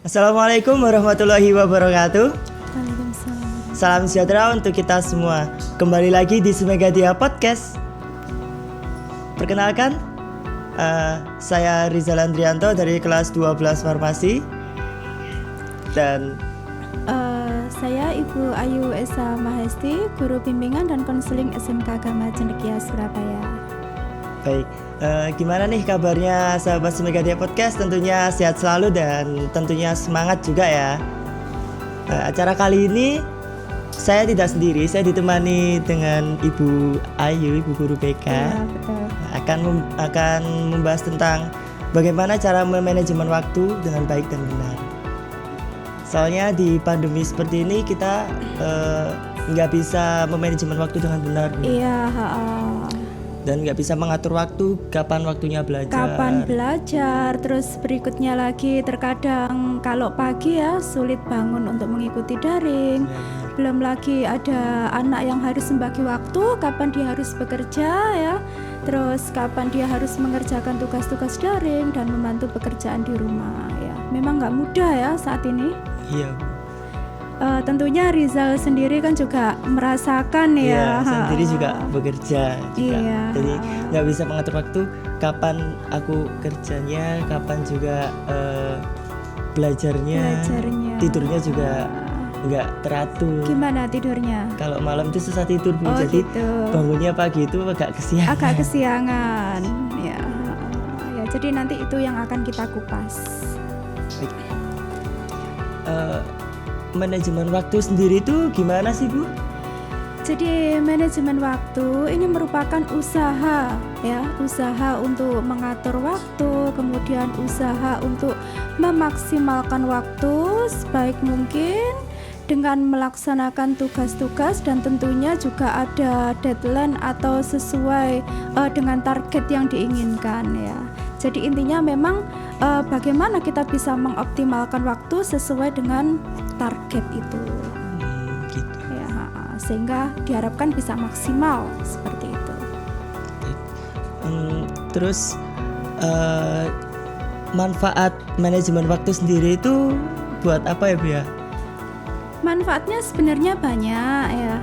Assalamualaikum warahmatullahi wabarakatuh. Waalaikumsalam. Salam sejahtera untuk kita semua. Kembali lagi di Semegadia Podcast. Perkenalkan, saya Rizal Andrianto dari kelas 12 Farmasi. Dan Saya Ibu Ayu Esa Mahesti, Guru Bimbingan dan Konseling SMK Agama Cendekia, Surabaya. baik, gimana nih kabarnya sahabat Semegadia Podcast? Tentunya sehat selalu dan tentunya semangat juga ya. Acara kali ini saya tidak sendiri, saya ditemani dengan Ibu Ayu, Ibu Guru BK. Ya, betul. Akan membahas tentang bagaimana cara memanajemen waktu dengan baik dan benar. Soalnya di pandemi seperti ini kita nggak bisa memanajemen waktu dengan benar, Bu. Iya, Dan nggak bisa mengatur waktu, kapan waktunya belajar. kapan belajar, terus berikutnya lagi terkadang kalau pagi ya sulit bangun untuk mengikuti daring. Belum lagi ada anak yang harus membagi waktu, kapan dia harus bekerja ya, terus kapan dia harus mengerjakan tugas-tugas daring dan membantu pekerjaan di rumah ya. Memang nggak mudah ya saat ini. Iya, Bu. Tentunya Rizal sendiri kan juga merasakan Iya, ya. saya sendiri juga bekerja juga. Iya. Jadi nggak bisa mengatur waktu, kapan aku kerjanya, kapan juga belajarnya. Tidurnya juga nggak teratur. Gimana tidurnya? Kalau malam itu susah tidur, Bu. Oh, Jadi gitu. bangunnya pagi itu agak kesiangan. Agak kesiangan ya. Ya, jadi nanti itu yang akan kita kupas. Baik. Manajemen waktu sendiri itu gimana sih, Bu? Jadi manajemen waktu ini merupakan usaha ya, usaha untuk mengatur waktu, kemudian usaha untuk memaksimalkan waktu sebaik mungkin dengan melaksanakan tugas-tugas dan tentunya juga ada deadline atau sesuai dengan target yang diinginkan ya. Jadi intinya memang bagaimana kita bisa mengoptimalkan waktu sesuai dengan target itu. Gitu. Ya, sehingga diharapkan bisa maksimal seperti itu. Terus manfaat manajemen waktu sendiri itu buat apa ya, Bu ya? Manfaatnya sebenarnya banyak ya.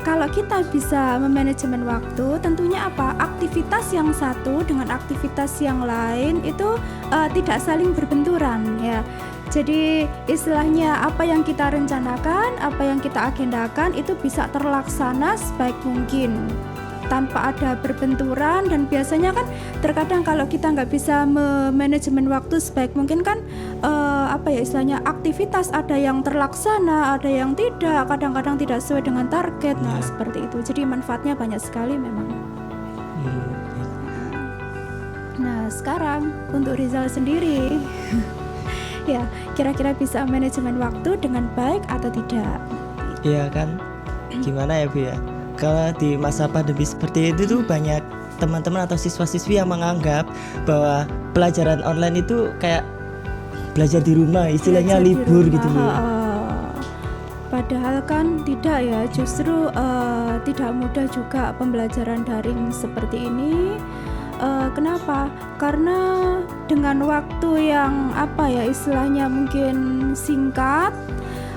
Kalau kita bisa memanajemen waktu, tentunya apa? Aktivitas yang satu dengan aktivitas yang lain itu tidak saling berbenturan ya. Jadi istilahnya apa yang kita rencanakan, apa yang kita agendakan itu bisa terlaksana sebaik mungkin tanpa ada berbenturan. Dan biasanya kan terkadang kalau kita nggak bisa manajemen waktu sebaik mungkin kan istilahnya aktivitas ada yang terlaksana, ada yang tidak, kadang-kadang tidak sesuai dengan target. Nah seperti itu, jadi manfaatnya banyak sekali memang. Nah sekarang untuk Rizal sendiri ya, kira-kira bisa manajemen waktu dengan baik atau tidak? Iya kan, gimana ya, Bu ya? Kalau di masa pandemi seperti itu tuh banyak teman-teman atau siswa-siswi yang menganggap bahwa pelajaran online itu kayak belajar di rumah, istilahnya Belajar di libur rumah, gitu loh. Padahal kan tidak ya, justru tidak mudah juga pembelajaran daring seperti ini. Kenapa? Karena dengan waktu yang istilahnya mungkin singkat,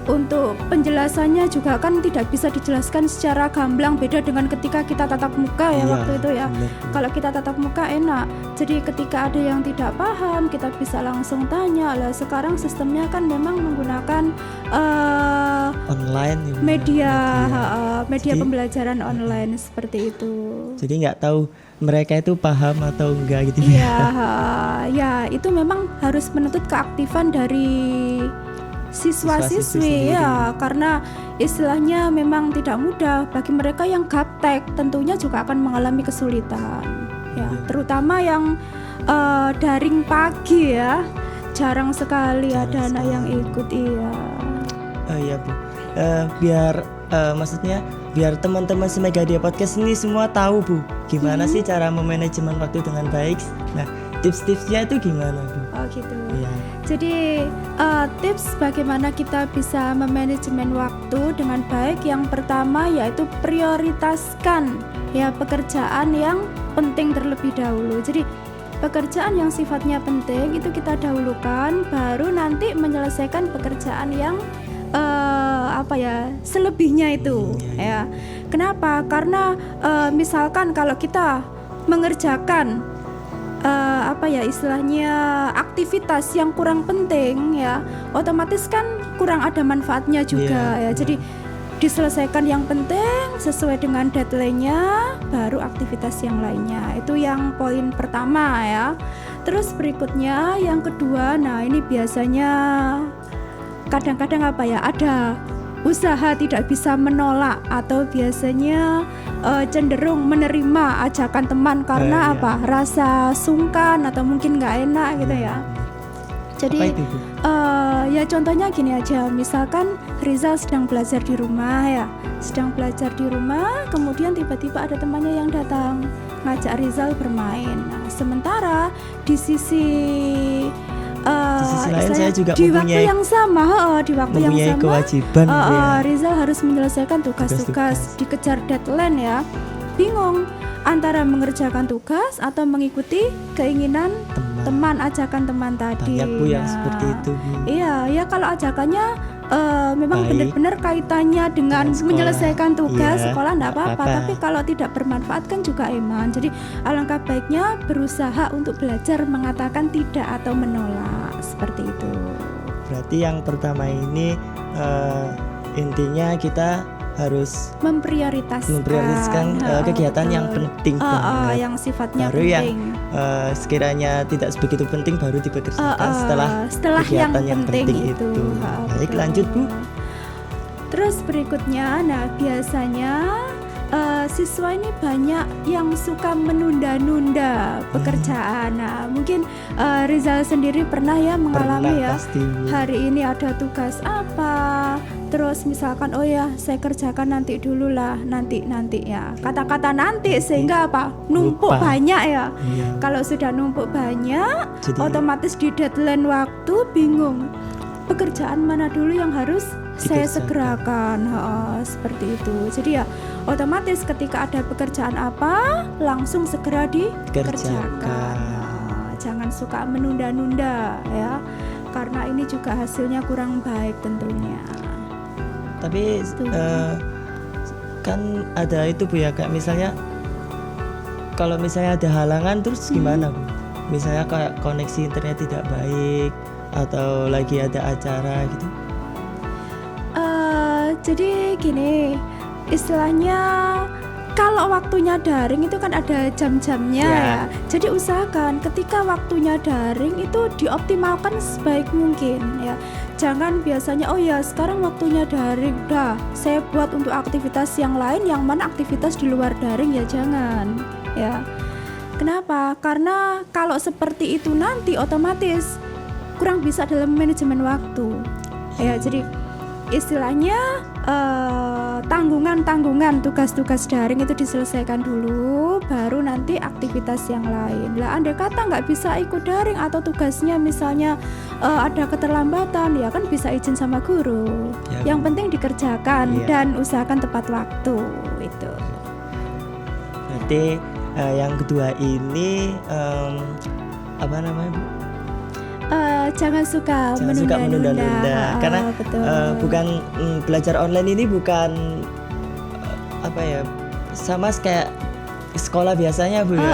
untuk penjelasannya juga kan tidak bisa dijelaskan secara gamblang, beda dengan ketika kita tatap muka ya. Waktu itu ya, bener. kalau kita tatap muka enak, jadi ketika ada yang tidak paham kita bisa langsung tanya lah. Sekarang sistemnya kan memang menggunakan Online ya, Bu. media Jadi- pembelajaran online seperti itu. Jadi nggak tahu mereka itu paham atau enggak gitu Iya, ya itu memang harus menuntut keaktifan dari siswa-siswi ya, karena istilahnya memang tidak mudah bagi mereka yang gaptek, tentunya juga akan mengalami kesulitan ya, terutama yang daring pagi ya, jarang sekali ada anak yang ikut. Iya, Bu. Maksudnya biar teman-teman Semegadia Podcast ini semua tahu, Bu, gimana sih cara memanajemen waktu dengan baik. Nah, tips-tipsnya itu gimana, Bu? Oh gitu. Iya. Jadi tips bagaimana kita bisa memanajemen waktu dengan baik, yang pertama yaitu prioritaskan ya pekerjaan yang penting terlebih dahulu. Jadi pekerjaan yang sifatnya penting itu kita dahulukan, baru nanti menyelesaikan pekerjaan yang selebihnya itu ya. Kenapa? Karena misalkan kalau kita mengerjakan istilahnya aktivitas yang kurang penting ya, otomatis kan kurang ada manfaatnya juga ya. Jadi diselesaikan yang penting sesuai dengan deadline-nya, baru aktivitas yang lainnya. Itu yang poin pertama ya. Terus berikutnya yang kedua, nah ini biasanya kadang-kadang ada usaha tidak bisa menolak atau biasanya cenderung menerima ajakan teman karena rasa sungkan atau mungkin nggak enak gitu ya. Jadi ya contohnya gini aja, misalkan Rizal sedang belajar di rumah, kemudian tiba-tiba ada temannya yang datang ngajak Rizal bermain. Nah, sementara di sisi lain saya juga di waktu yang sama, kewajiban Rizal harus menyelesaikan tugas-tugas, dikejar deadline ya. Bingung antara mengerjakan tugas atau mengikuti keinginan teman ajakan teman tadi. Banyak Bu yang seperti itu Bu. Iya, ya kalau ajakannya memang benar-benar kaitannya dengan menyelesaikan tugas sekolah enggak apa-apa, tapi kalau tidak bermanfaat kan juga eman. Jadi alangkah baiknya berusaha untuk belajar mengatakan tidak atau menolak, seperti itu. Berarti yang pertama ini intinya kita harus memprioritaskan kegiatan yang penting banget. Yang sifatnya baru penting. Yang sekiranya tidak begitu penting baru dipekerjakan setelah kegiatan yang penting itu. Baik, lanjut Bu. Terus berikutnya, nah biasanya siswa ini banyak yang suka menunda-nunda pekerjaan. Nah, mungkin Rizal sendiri pernah ya mengalami pasti, hari ini ada tugas apa, terus misalkan saya kerjakan nanti dulu lah, nanti ya. Kata-kata nanti sehingga numpuk banyak ya. Kalau sudah numpuk banyak, jadi, otomatis di deadline waktu bingung. Pekerjaan mana dulu yang harus saya segerakan, seperti itu. Jadi ya otomatis ketika ada pekerjaan apa langsung segera dikerjakan. Jangan suka menunda-nunda ya, karena ini juga hasilnya kurang baik tentunya. Tapi kan ada itu Bu ya, kayak misalnya kalau misalnya ada halangan terus gimana Bu? Misalnya kayak koneksi internet tidak baik atau lagi ada acara gitu. Jadi gini, istilahnya kalau waktunya daring itu kan ada jam-jamnya ya. Jadi usahakan ketika waktunya daring itu dioptimalkan sebaik mungkin ya. Jangan biasanya sekarang waktunya daring, saya buat untuk aktivitas yang lain, yang mana aktivitas di luar daring ya jangan ya. Kenapa? Karena kalau seperti itu nanti otomatis kurang bisa dalam manajemen waktu ya. Jadi istilahnya tanggungan tugas-tugas daring itu diselesaikan dulu, baru nanti aktivitas yang lain. Lah andai kata nggak bisa ikut daring atau tugasnya misalnya ada keterlambatan, ya kan bisa izin sama guru ya. Yang penting dikerjakan dan usahakan tepat waktu itu. Berarti yang kedua ini apa namanya Bu? Jangan suka menunda-nunda karena bukan belajar online ini bukan sama kayak sekolah biasanya Bu ya,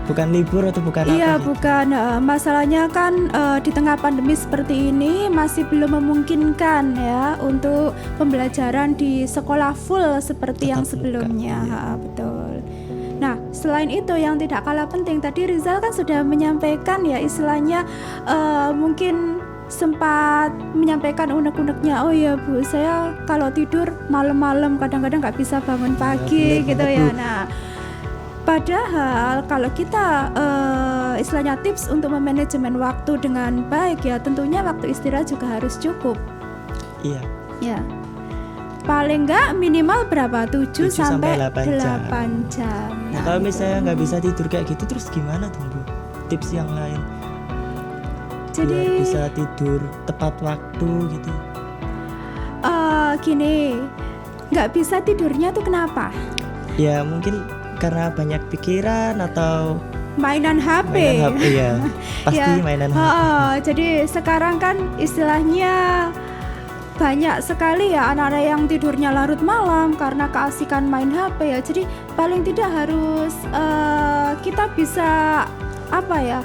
bukan libur atau bukan bukan. Masalahnya kan di tengah pandemi seperti ini masih belum memungkinkan ya untuk pembelajaran di sekolah full seperti yang sebelumnya. Betul. Nah, selain itu yang tidak kalah penting, tadi Rizal kan sudah menyampaikan ya, istilahnya mungkin sempat menyampaikan unek-uneknya, Bu, saya kalau tidur malam-malam kadang-kadang nggak bisa bangun pagi gitu ya. Nah, padahal kalau kita istilahnya tips untuk memanajemen waktu dengan baik ya, tentunya waktu istirahat juga harus cukup. Iya. Ya. Paling enggak minimal berapa? 7 sampai 8 jam. Nah, kalau misalnya nggak bisa tidur kayak gitu terus gimana tuh Bu? Tips yang lain jadi biar bisa tidur tepat waktu gitu. Gini, nggak bisa tidurnya tuh kenapa? Ya mungkin karena banyak pikiran atau mainan HP. Mainan HP ya. Pasti Ya, mainan HP. jadi sekarang kan istilahnya banyak sekali ya anak-anak yang tidurnya larut malam karena keasikan main HP ya. Jadi paling tidak harus kita bisa apa ya,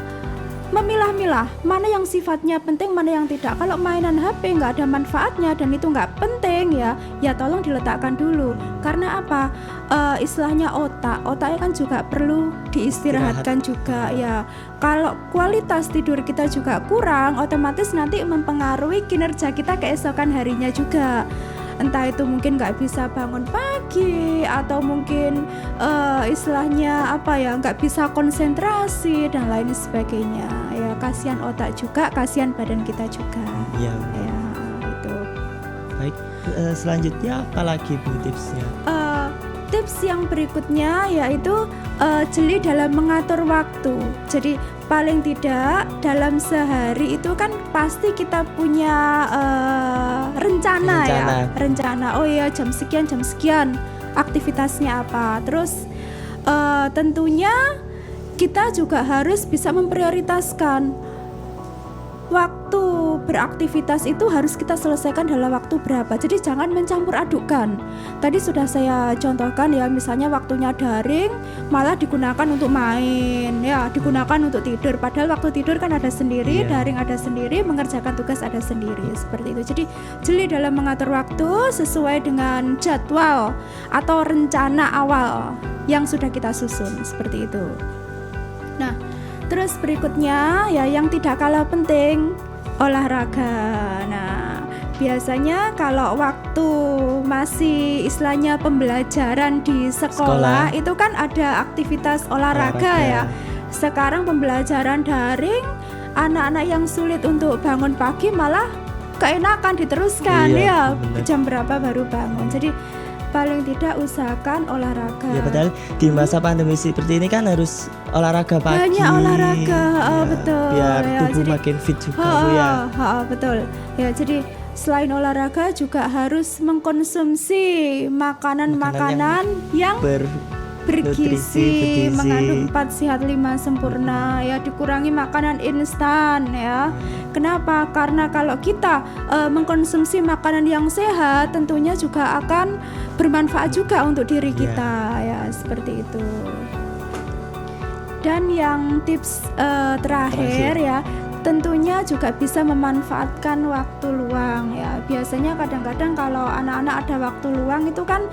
memilah-milah mana yang sifatnya penting, mana yang tidak. Kalau mainan HP nggak ada manfaatnya dan itu nggak penting ya tolong diletakkan dulu. Karena apa? Istilahnya otaknya kan juga perlu diistirahatkan juga ya. Kalau kualitas tidur kita juga kurang, otomatis nanti mempengaruhi kinerja kita keesokan harinya juga. Entah itu mungkin nggak bisa bangun pagi atau mungkin istilahnya apa ya, nggak bisa konsentrasi dan lain sebagainya ya. Kasihan otak juga, kasihan badan kita juga Iya. ya itu. Baik, selanjutnya apa lagi Bu tipsnya? Tips yang berikutnya yaitu jeli dalam mengatur waktu. Jadi paling tidak dalam sehari itu kan pasti kita punya rencana ya. Rencana. Oh iya, jam sekian aktivitasnya apa. Terus tentunya kita juga harus bisa memprioritaskan waktu beraktivitas itu harus kita selesaikan dalam waktu berapa. Jadi jangan mencampur adukkan. Tadi sudah saya contohkan ya, misalnya waktunya daring malah digunakan untuk main ya, digunakan untuk tidur. Padahal waktu tidur kan ada sendiri, daring ada sendiri, mengerjakan tugas ada sendiri. Seperti itu. Jadi jeli dalam mengatur waktu sesuai dengan jadwal atau rencana awal yang sudah kita susun. Seperti itu. Nah, terus berikutnya ya yang tidak kalah penting, olahraga. Nah, biasanya kalau waktu masih istilahnya pembelajaran di sekolah itu kan ada aktivitas olahraga ya. Sekarang pembelajaran daring, anak-anak yang sulit untuk bangun pagi malah keenakan diteruskan ya. Jam berapa baru bangun. Jadi paling tidak usahakan olahraga. Ya padahal di masa pandemi seperti ini kan harus olahraga pagi. Banyak olahraga, betul. Biar ya, tubuh jadi, makin fit juga Bu ya. Betul. Ya, jadi selain olahraga juga harus mengkonsumsi makanan-makanan yang bergizi, mengandung 4 sehat 5 sempurna ya. Dikurangi makanan instan ya. Kenapa? Karena kalau kita mengkonsumsi makanan yang sehat tentunya juga akan bermanfaat juga untuk diri kita ya, seperti itu. Dan yang tips terakhir ya, tentunya juga bisa memanfaatkan waktu luang ya. Biasanya kadang-kadang kalau anak-anak ada waktu luang itu kan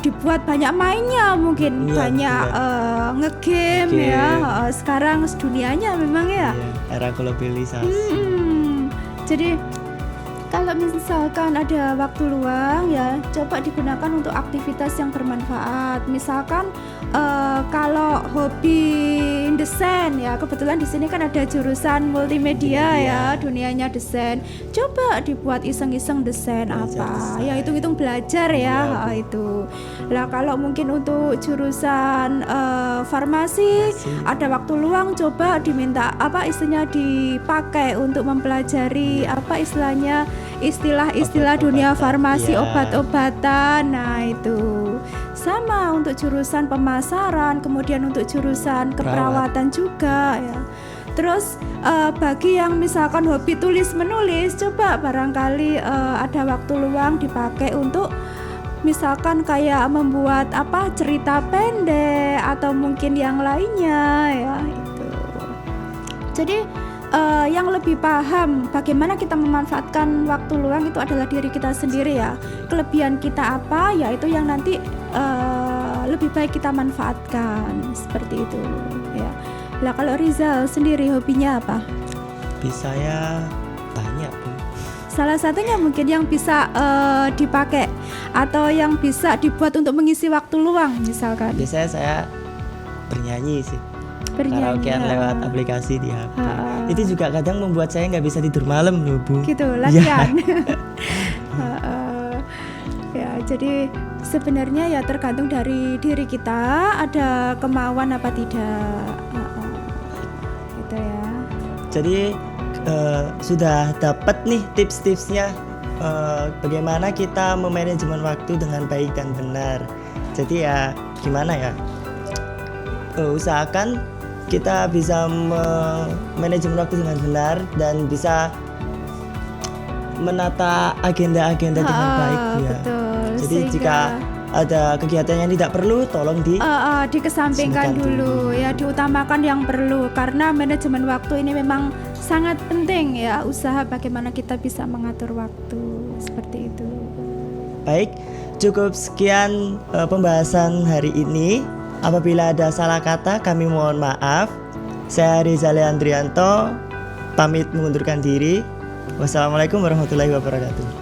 dibuat banyak mainnya, mungkin banyak ngegame ya. Sekarang dunianya memang ya era globalisasi. Jadi kalau misalkan ada waktu luang ya, coba digunakan untuk aktivitas yang bermanfaat. Misalkan kalau hobi desain ya, kebetulan di sini kan ada jurusan multimedia ya, dunianya desain. Coba dibuat iseng-iseng desain apa? Ya hitung-hitung belajar ya, itu. Lah kalau mungkin untuk jurusan farmasi ada waktu luang, coba diminta apa istilahnya dipakai untuk mempelajari apa istilahnya istilah-istilah dunia farmasi, obat-obatan. Nah itu sama untuk jurusan pemasaran, kemudian untuk jurusan keperawatan juga ya. Terus bagi yang misalkan hobi tulis menulis, coba barangkali ada waktu luang dipakai untuk misalkan kayak membuat apa cerita pendek atau mungkin yang lainnya ya itu. Jadi yang lebih paham bagaimana kita memanfaatkan waktu luang itu adalah diri kita sendiri ya. Kelebihan kita apa ya itu yang nanti lebih baik kita manfaatkan, seperti itu ya. Lah kalau Rizal sendiri hobinya apa? Hobi saya banyak Bu. Salah satunya mungkin yang bisa dipakai atau yang bisa dibuat untuk mengisi waktu luang misalkan. Biasanya saya bernyanyi sih. Karaokean lewat aplikasi di HP. Itu juga kadang membuat saya nggak bisa tidur malam loh Bu. Gitu, latihan. Ya, jadi sebenarnya ya tergantung dari diri kita, ada kemauan apa tidak. Gitu ya. Jadi sudah dapat nih tips-tipsnya bagaimana kita memanajemen waktu dengan baik dan benar. Jadi ya gimana ya, usahakan kita bisa manajemen waktu dengan benar dan bisa menata agenda-agenda dengan baik ya. Betul. Jadi jika ada kegiatan yang tidak perlu, tolong dikesampingkan dulu ya, diutamakan yang perlu, karena manajemen waktu ini memang sangat penting ya. Usaha bagaimana kita bisa mengatur waktu seperti itu. Baik, cukup sekian pembahasan hari ini. Apabila ada salah kata, kami mohon maaf. Saya Rizal Andrianto, pamit mengundurkan diri. Wassalamualaikum warahmatullahi wabarakatuh.